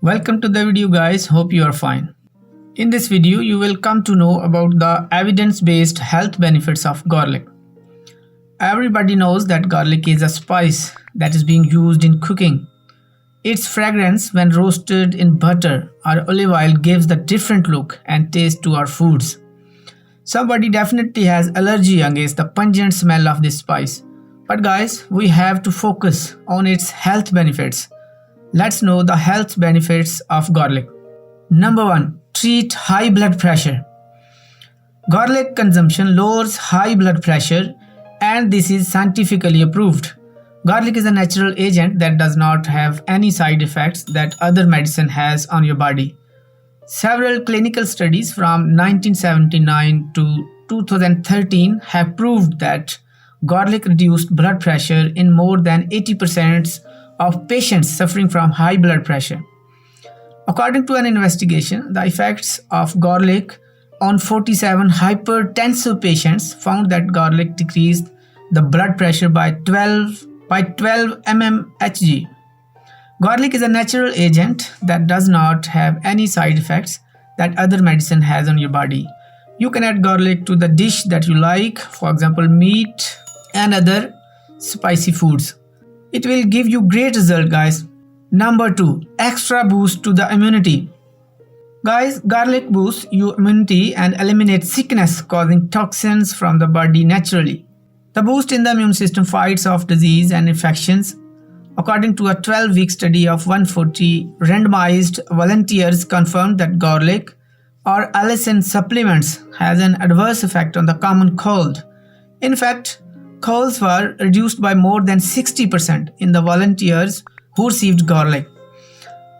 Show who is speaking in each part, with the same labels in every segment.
Speaker 1: Welcome to the video guys, hope you are fine. In this video you will come to know about the evidence-based health benefits of garlic. Everybody knows that garlic is a spice that is being used in cooking. Its fragrance when roasted in butter or olive oil gives the different look and taste to our foods. Somebody definitely has allergy against the pungent smell of this spice. But guys, we have to focus on its health benefits. Let's know the health benefits of garlic. Number 1. Treat high blood pressure. Garlic consumption lowers high blood pressure and this is scientifically approved. Garlic is a natural agent that does not have any side effects that other medicine has on your body. Several clinical studies from 1979 to 2013 have proved that garlic reduced blood pressure in more than 80% of patients suffering from high blood pressure. According to an investigation, the effects of garlic on 47 hypertensive patients found that garlic decreased the blood pressure by 12 mmHg. Garlic is a natural agent that does not have any side effects that other medicine has on your body. You can add garlic to the dish that you like, for example meat and other spicy foods. It will give you great result guys. Number 2. Extra boost to the immunity. Guys, garlic boosts your immunity and eliminates sickness causing toxins from the body naturally. The boost in the immune system fights off disease and infections. According to a 12-week study of 140 randomized volunteers confirmed that garlic or allicin supplements has an adverse effect on the common cold. In fact, colds were reduced by more than 60% in the volunteers who received garlic.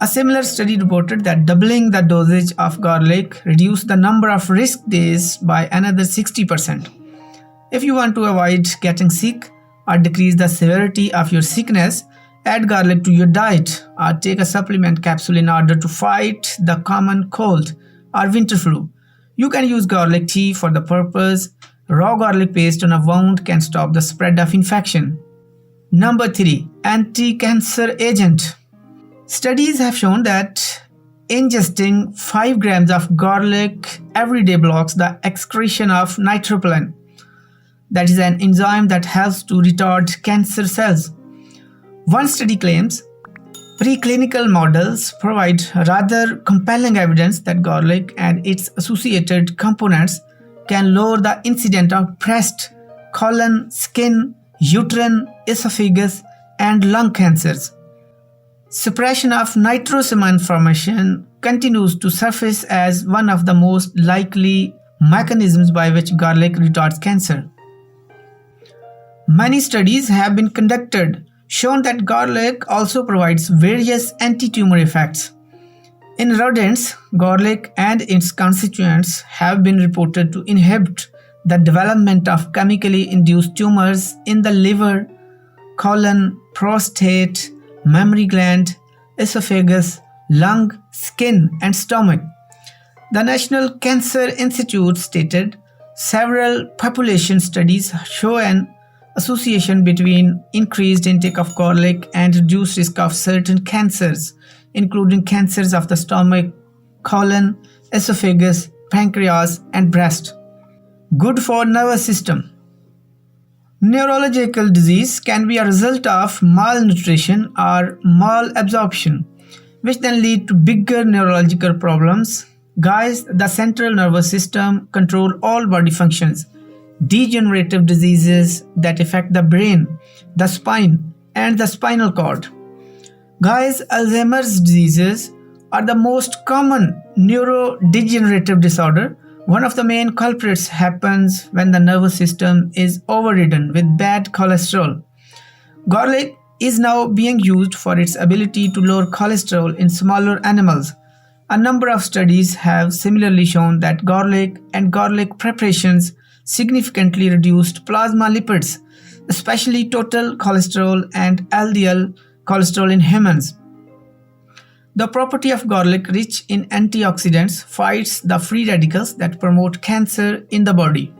Speaker 1: A similar study reported that doubling the dosage of garlic reduced the number of risk days by another 60%. If you want to avoid getting sick or decrease the severity of your sickness, add garlic to your diet or take a supplement capsule in order to fight the common cold or winter flu. You can use garlic tea for the purpose. Raw garlic paste on a wound can stop the spread of infection. Number 3. Anti-cancer agent. Studies have shown that ingesting 5 grams of garlic every day blocks the excretion of nitropilin. That is an enzyme that helps to retard cancer cells. One study claims preclinical models provide rather compelling evidence that garlic and its associated components can lower the incidence of breast, colon, skin, uterine, esophagus, and lung cancers. Suppression of nitrosamine formation continues to surface as one of the most likely mechanisms by which garlic retards cancer. Many studies have been conducted showing that garlic also provides various anti-tumor effects. In rodents, garlic and its constituents have been reported to inhibit the development of chemically induced tumors in the liver, colon, prostate, mammary gland, esophagus, lung, skin, and stomach. The National Cancer Institute stated several population studies show an association between increased intake of garlic and reduced risk of certain cancers, including cancers of the stomach, colon, esophagus, pancreas, and breast. Good for nervous system. Neurological disease can be a result of malnutrition or malabsorption, which then lead to bigger neurological problems. Guys, the central nervous system controls all body functions. Degenerative diseases that affect the brain, the spine, and the spinal cord. Guys, Alzheimer's diseases are the most common neurodegenerative disorder. One of the main culprits happens when the nervous system is overridden with bad cholesterol. Garlic is now being used for its ability to lower cholesterol in smaller animals. A number of studies have similarly shown that garlic and garlic preparations significantly reduced plasma lipids, especially total cholesterol and LDL cholesterol in humans. The property of garlic, rich in antioxidants, fights the free radicals that promote cancer in the body.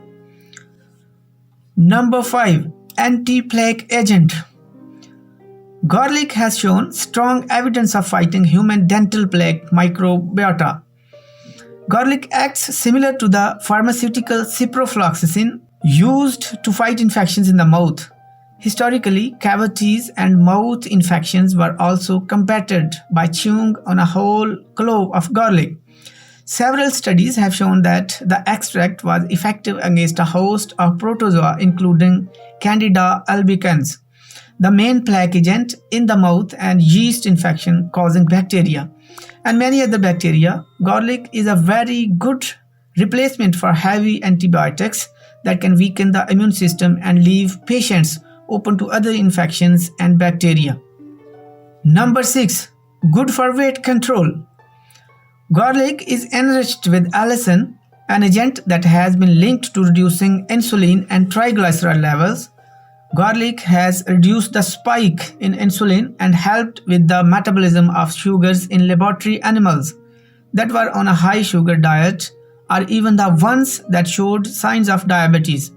Speaker 1: Number 5. Anti-plaque agent. Garlic has shown strong evidence of fighting human dental plaque microbiota. Garlic acts similar to the pharmaceutical ciprofloxacin used to fight infections in the mouth. Historically, cavities and mouth infections were also combated by chewing on a whole clove of garlic. Several studies have shown that the extract was effective against a host of protozoa, including Candida albicans, the main plaque agent in the mouth, and yeast infection causing bacteria, and many other bacteria. Garlic is a very good replacement for heavy antibiotics that can weaken the immune system and leave patients open to other infections and bacteria. Number 6. Good for weight control. Garlic is enriched with allicin, an agent that has been linked to reducing insulin and triglyceride levels. Garlic has reduced the spike in insulin and helped with the metabolism of sugars in laboratory animals that were on a high sugar diet, or even the ones that showed signs of diabetes.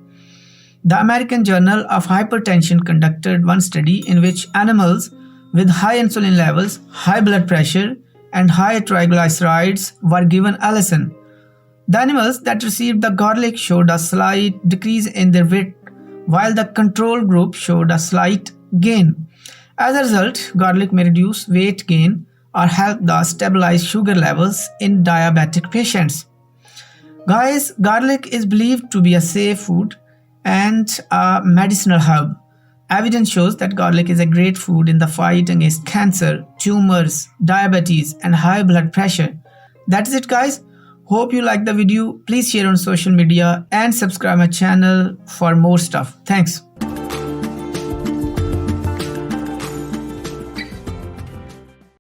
Speaker 1: The American Journal of Hypertension conducted one study in which animals with high insulin levels, high blood pressure, and high triglycerides were given allicin. The animals that received the garlic showed a slight decrease in their weight, while the control group showed a slight gain. As a result, garlic may reduce weight gain or help the stabilize sugar levels in diabetic patients. Guys, garlic is believed to be a safe food and a medicinal herb. Evidence shows that garlic is a great food in the fight against cancer, tumors, diabetes, and high blood pressure. That's it, guys. Hope you like the video. Please share on social media and subscribe my channel for more stuff. Thanks.